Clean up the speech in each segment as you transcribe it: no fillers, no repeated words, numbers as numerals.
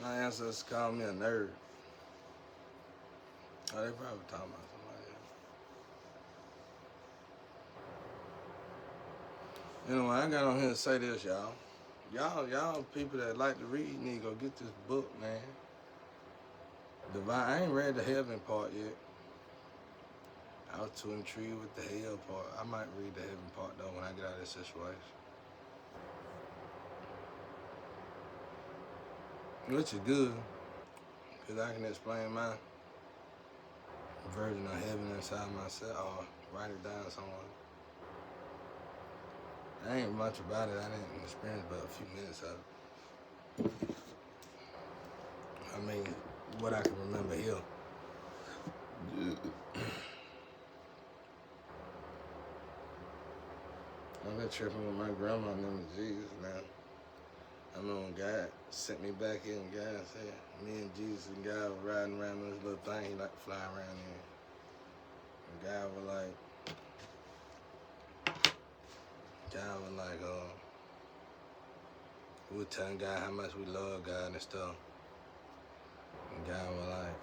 My ancestors called me a nerd. Oh, they probably talking about somebody else. Anyway, I got on here to say this, y'all. Y'all people that like to read need to go get this book, man. Divine. I ain't read the heaven part yet. I was too intrigued with the hell part. I might read the heaven part though when I get out of this situation. Which is good, because I can explain my version of heaven inside myself or write it down somewhere. I ain't much about it. I didn't experience but a few minutes of it. I mean, what I can remember here. I've been tripping with my grandma named Jesus now. I know when God sent me back here and God said, me and Jesus and God were riding around this little thing he like to fly around in. And God was like, we were telling God how much we love God and stuff. And God was like,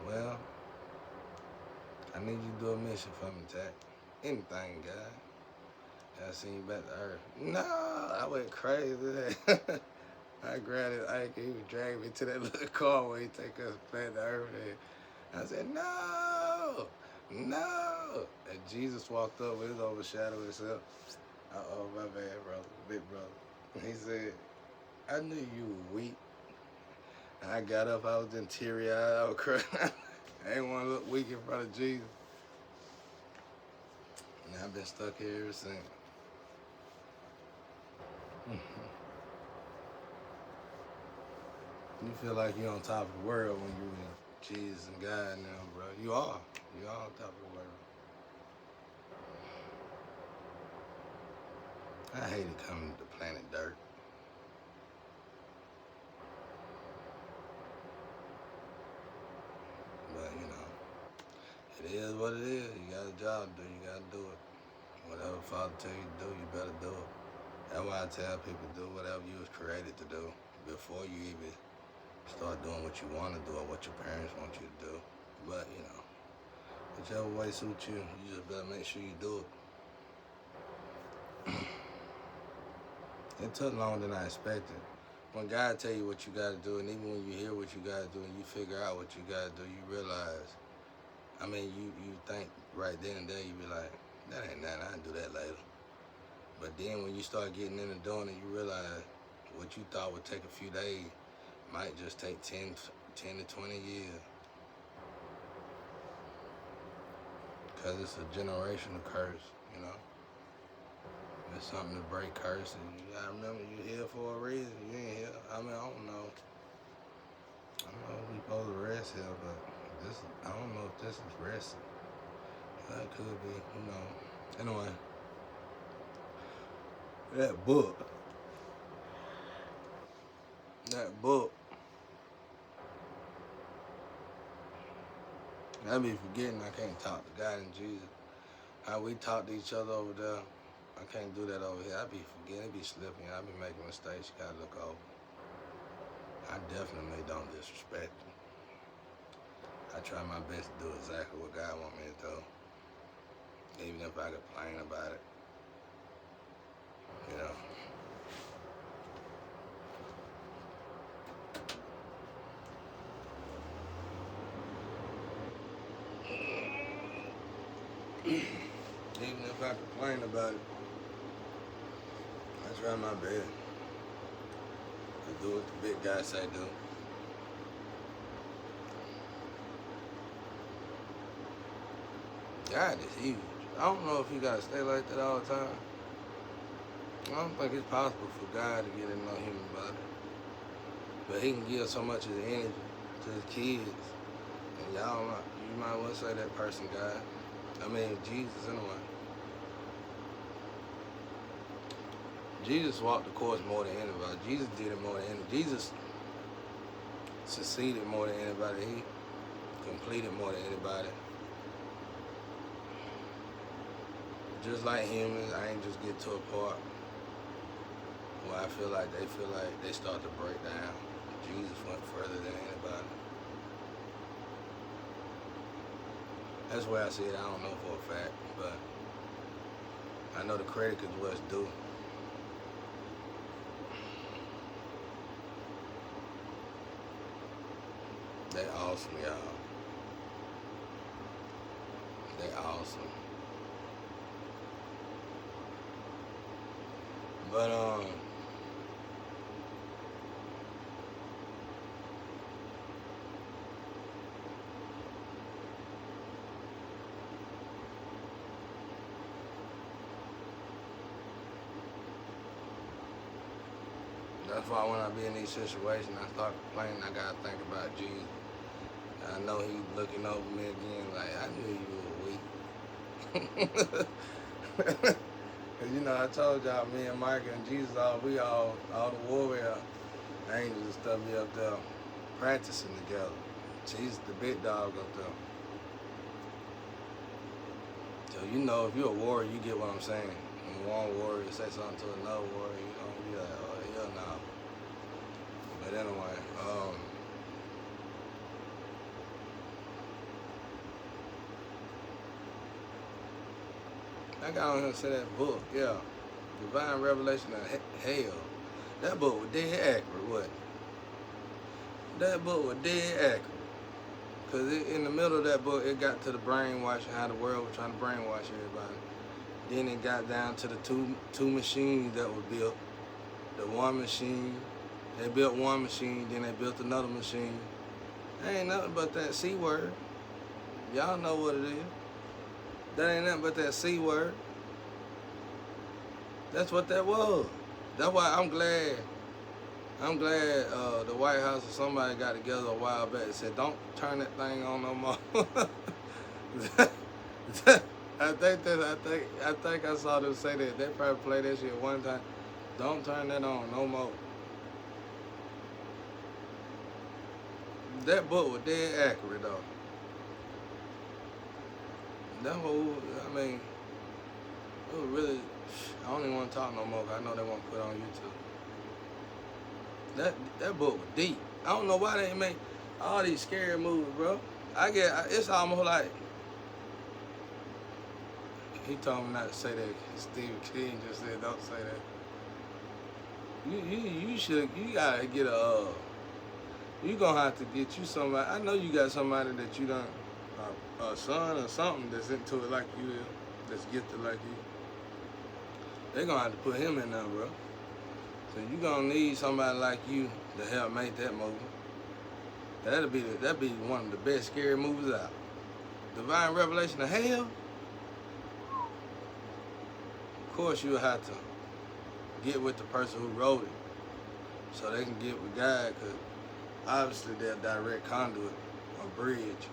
well, I need you to do a mission for me, Jack. Anything, God. I seen you back to earth. No, I went crazy. I grabbed his ankle. He was dragging me to that little car where he take us back to earth. And I said, no, no. And Jesus walked up with his overshadow himself. Uh-oh, my bad, brother, big brother. And he said, I knew you were weak. And I got up, I was in teary-eyed, I was crying. I ain't want to look weak in front of Jesus. And I've been stuck here ever since. You feel like you're on top of the world when you're with Jesus and God now, bro. You are. You are on top of the world. I hated coming to planet Dirt. But, it is what it is. You got a job to do. You got to do it. Whatever Father tell you to do, you better do it. That's why I tell people do whatever you was created to do before you even start doing what you want to do or what your parents want you to do. But, whichever way suits you, you just better make sure you do it. It took longer than I expected. When God tell you what you got to do, and even when you hear what you got to do and you figure out what you got to do, you realize, you think right then and there, you be like, that ain't nothing, I'll do that later. But then when you start getting into doing it, you realize what you thought would take a few days might just take 10 to 20 years. Because it's a generational curse, It's something to break curses. You gotta remember, you here for a reason. You ain't here. I don't know. I know we supposed to rest here, but I don't know if this is resting. That could be, who knows. Anyway, that book, I be forgetting I can't talk to God and Jesus. How we talk to each other over there, I can't do that over here. I be forgetting, it be slipping. I be making mistakes, you gotta look over. I definitely don't disrespect you. I try my best to do exactly what God want me to do. Even if I complain about it, Even if I complain about it, I try my best to do what the big guy say do. God is huge. I don't know if you gotta stay like that all the time. I don't think it's possible for God to get in no human body. But he can give so much of the energy to his kids. And you might well say that person God. Jesus anyway. Jesus walked the course more than anybody. Jesus did it more than anybody. Jesus succeeded more than anybody. He completed more than anybody. Just like humans, I ain't just get to a part Well, I feel like they start to break down. Jesus went further than anybody. That's where I see it. I don't know for a fact, but I know the credit is what's due. They awesome, y'all. They awesome. But that's why when I be in these situations, I start complaining. I gotta think about Jesus. I know He's looking over me again, like I knew you were weak. Cause you know I told y'all, me and Mike and Jesus, all the warrior angels and stuff be up there practicing together. Jesus, the big dog up there. So you know, if you're a warrior, you get what I'm saying. When one warrior say something to another warrior, you don't be like, oh hell no. But anyway, I got on here to say that book, yeah, Divine Revelation of Hell. That book was dead accurate, wasn't it? That book was dead accurate. Because in the middle of that book, it got to the brainwashing, how the world was trying to brainwash everybody. Then it got down to the two machines that were built. The one machine, they built one machine, then they built another machine. That ain't nothing but that C word. Y'all know what it is. That ain't nothing but that C word. That's what that was. That's why I'm glad the White House or somebody got together a while back and said, don't turn that thing on no more. I think I saw them say that. They probably played that shit one time. Don't turn that on no more. That book was dead accurate though. That whole, I mean, it was really, I don't even want to talk no more because I know they want to put it on YouTube. That book was deep. I don't know why they ain't make all these scary movies, bro. It's almost like, he told me not to say that. Stephen King just said, don't say that. You gotta get you gonna have to get you somebody. I know you got somebody that you done, a son or something that's into it like you is, that's gifted like you. They gonna have to put him in there, bro. So you gonna need somebody like you to help make that movie. That'd be one of the best scary movies out. Divine Revelation of Hell. Of course you'll have to get with the person who wrote it, so they can get with God, because obviously they're a direct conduit or bridge.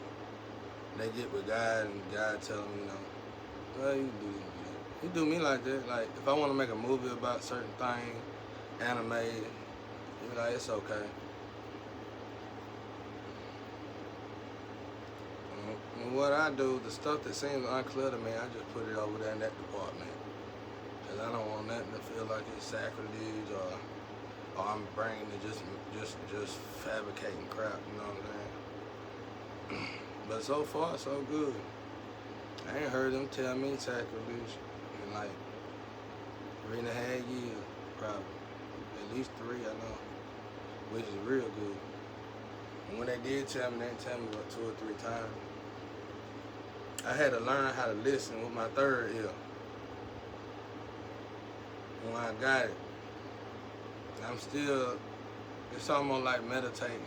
They get with God and God tell them, you know, well, you can do this. He do me like that. Like, if I want to make a movie about certain things, animated, he be like, it's okay. And what I do, the stuff that seems unclear to me, I just put it over there in that department. Because I don't want nothing to feel like it's sacrilege or I'm bringing it just fabricating crap, you know what I'm saying? But so far, so good. I ain't heard them tell me sacrilege in like 3.5 years, probably. At least 3, I know, which is real good. And when they did tell me, they didn't tell me about 2 or 3 times. I had to learn how to listen with my third ear. When I got it, it's almost like meditating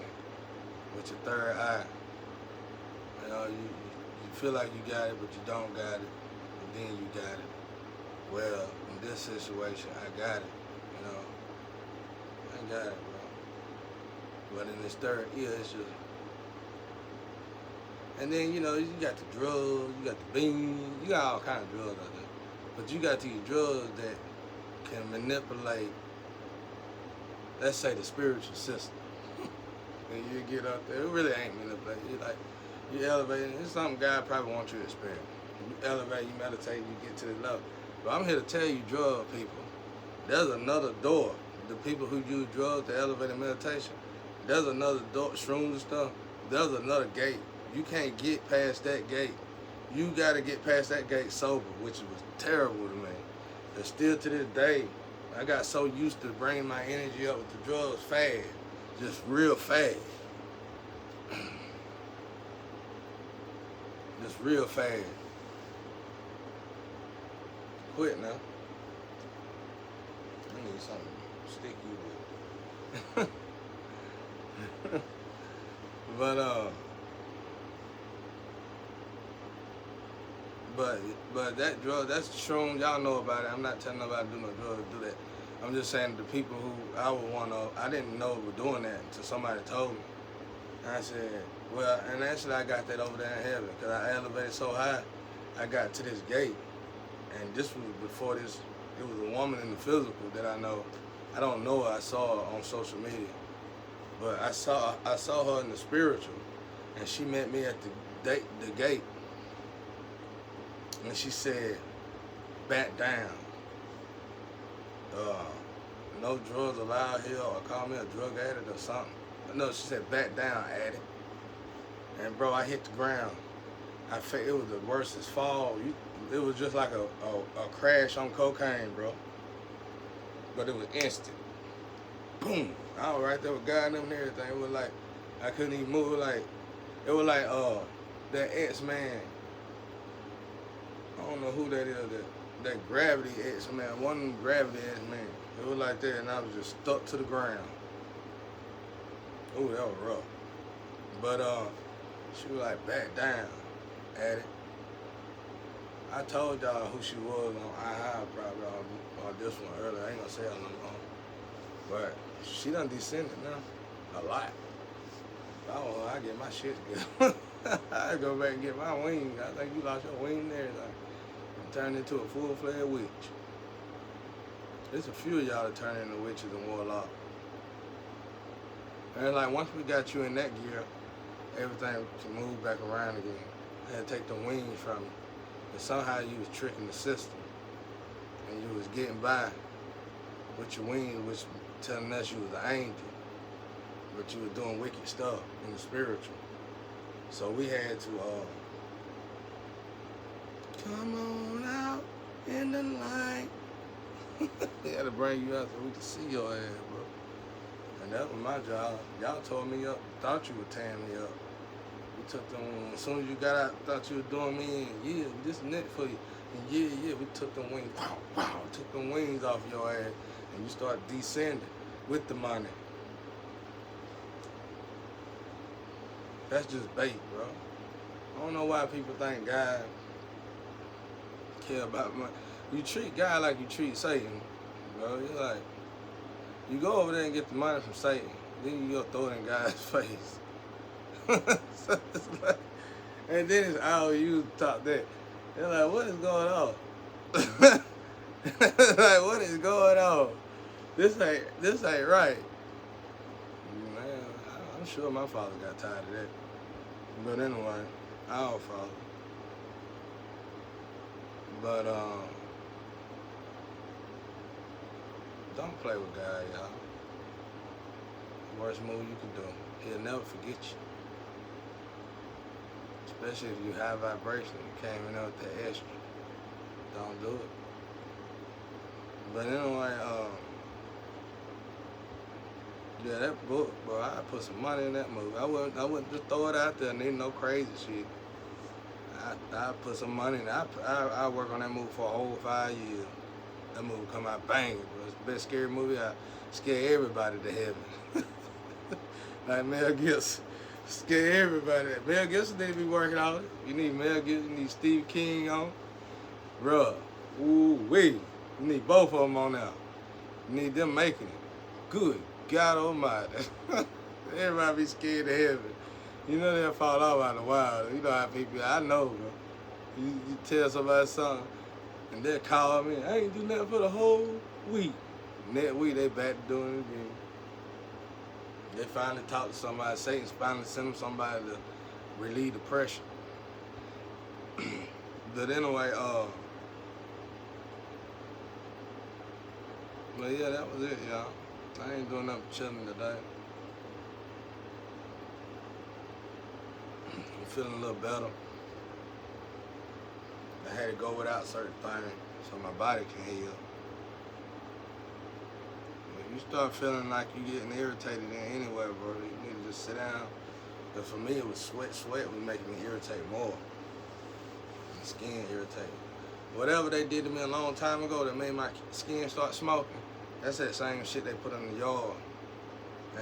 with your third eye. You know, you feel like you got it, but you don't got it, and then you got it. Well, in this situation, I got it, you know. I got it, bro. But in this third ear, it's just... And then, you know, you got the drugs, you got the beans, you got all kind of drugs out there. But you got these drugs that can manipulate, let's say, the spiritual system. And you get up there, it really ain't manipulated. You elevate, it's something God probably wants you to experience. You elevate, you meditate, you get to the level. But I'm here to tell you, drug people, there's another door the people who use drugs to elevate meditation, there's another door, shrooms and stuff. There's another gate. You can't get past that gate. You got to get past that gate sober, which was terrible to me. And still to this day, I got so used to bringing my energy up with the drugs fast, just real fast. Just real fast. Quit now. I need something sticky with. But that drug, that's shroom. Y'all know about it. I'm not telling nobody to do no drugs, do that. I'm just saying the people who I would want to, I didn't know were doing that until somebody told me. And I said, well, and actually I got that over there in heaven because I elevated so high, I got to this gate. And this was before this, it was a woman in the physical that I know. I don't know her, I saw her on social media. But I saw her in the spiritual, and she met me at the gate. And she said, back down. No drugs allowed here, or call me a drug addict or something. No, she said, back down, addict. And bro, I hit the ground. I felt it was the worstest fall. It was just like a crash on cocaine, bro. But it was instant. Boom. I was right there with God and them and everything. It was like, I couldn't even move. It was like that X-Man. I don't know who that is, that Gravity X-Man, one of them Gravity X-Man. It was like that, and I was just stuck to the ground. Ooh, that was rough. But she was like, back down, addict. I told y'all who she was on iHigh probably on this one earlier. I ain't gonna say her no more. But she done descended now, a lot. Oh, I get my shit together. I go back and get my wings. I think you lost your wing and everything. And turned into a full-fledged witch. There's a few of y'all that turn into witches and warlocks. And like once we got you in that gear, everything can move back around again. I had to take the wings from you. And somehow you was tricking the system. And you was getting by with your wings, which telling us you was an angel. But you were doing wicked stuff in the spiritual. So we had to come on out in the light. We had to bring you out so we could see your ass, bro. And that was my job. Y'all tore me up, thought you were tearing me up. We took them, as soon as you got out, thought you were doing me in. Yeah, this and that for you. And yeah, we took them wings, wow, took them wings off your ass. And you start descending with the money. That's just bait, bro. I don't know why people think God care about money. You treat God like you treat Satan, bro. You're like, you go over there and get the money from Satan, then you go throw it in God's face. So it's like, and then it's all you talk that. They're like, what is going on? Like, what is going on? This ain't right. Man, I'm sure my father got tired of that. But anyway, I don't follow. But don't play with God, y'all. Worst move you can do. He'll never forget you. Especially if you high vibration, you came in there with that extra. Don't do it. But anyway, yeah, that book, bro, I put some money in that movie. I wouldn't just throw it out there and need no crazy shit. I put some money in it. I work on that movie for a whole 5 years. That movie come out banging, bro. It's the best scary movie. I scare everybody to heaven. Like Mel Gibson. Scare everybody. Mel Gibson need to be working on it. You need Mel Gibson, you need Steve King on. Bruh. Ooh-wee. You need both of them on there. You need them making it. Good God almighty. Everybody be scared to heaven. You know they'll fall off out of the wild. You know how people, I know, bro. You tell somebody something, and they'll call me, I ain't do nothing for the whole week. Next week, they back to doing it again. They finally talk to somebody, Satan's finally send them somebody to relieve the pressure. But anyway, but yeah, that was it, y'all. I ain't doing nothing chilling today. I'm feeling a little better. I had to go without certain things so my body can heal. If you start feeling like you're getting irritated in anywhere, bro, you need to just sit down. But for me, it was sweat. Sweat was making me irritate more. My skin irritated. Whatever they did to me a long time ago that made my skin start smoking, that's that same shit they put in the yard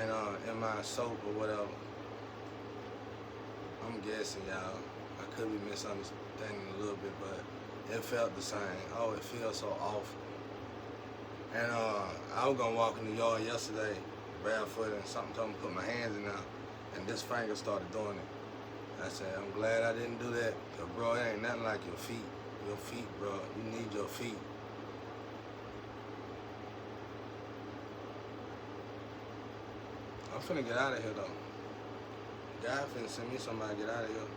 and in my soap or whatever. I'm guessing, y'all. I could be misunderstanding a little bit, but it felt the same. Oh, it feels so awful. And I was gonna walk in the yard yesterday, barefoot, and something told me to put my hands in there, and this finger started doing it. I said, I'm glad I didn't do that, cause bro, it ain't nothing like your feet. Your feet, bro. You need your feet. I'm finna get out of here though. God finna send me somebody to get out of here.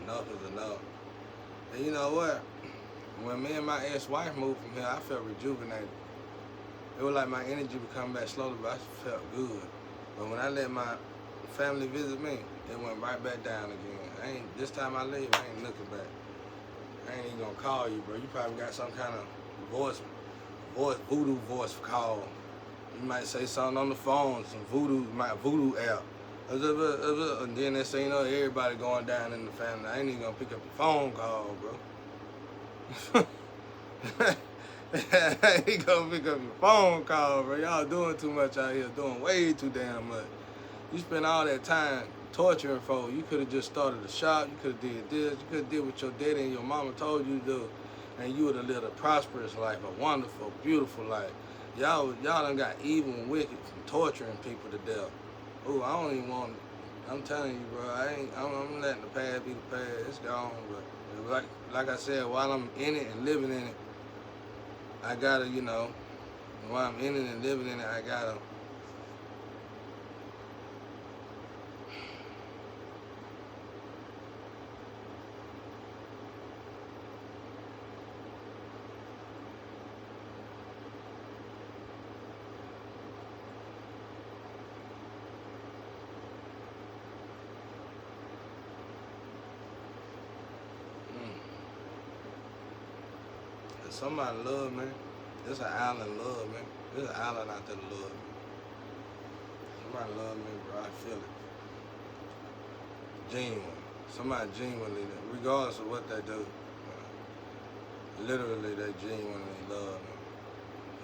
Enough is enough. And you know what? When me and my ex-wife moved from here, I felt rejuvenated. It was like my energy would come back slowly, but I felt good. But when I let my family visit me, it went right back down again. This time I leave, I ain't looking back. I ain't even gonna call you, bro. You probably got some kind of voodoo voice call. You might say something on the phone, some voodoo app. And then they say, you know, everybody going down in the family. I ain't even gonna pick up your phone call, bro. I ain't gonna pick up your phone call, bro. Y'all doing too much out here, doing way too damn much. You spend all that time torturing folks. You could have just started a shop. You could have did this. You could have did what your daddy and your mama told you to do, and you would have lived a prosperous life, a wonderful, beautiful life. Y'all done got evil and wicked from torturing people to death. Ooh, I don't even want. I'm telling you, bro. I'm letting the past be the past. It's gone. But like I said, while I'm in it and living in it, I gotta, you know, while I'm in it and living in it, I gotta. Somebody love me. There's an island love me. There's an island out there to love me. Somebody love me, bro. I feel it. Genuine. Somebody genuinely, regardless of what they do, literally they genuinely love me.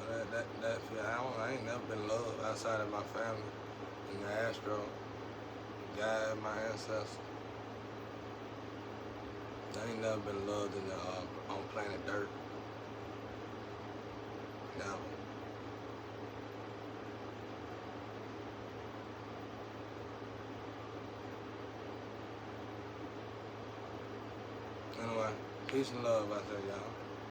But that feel, I ain't never been loved outside of my family and the Astro, God, my ancestors. I ain't never been loved in the on planet Dirt. Never. Anyway, peace and love out there, y'all.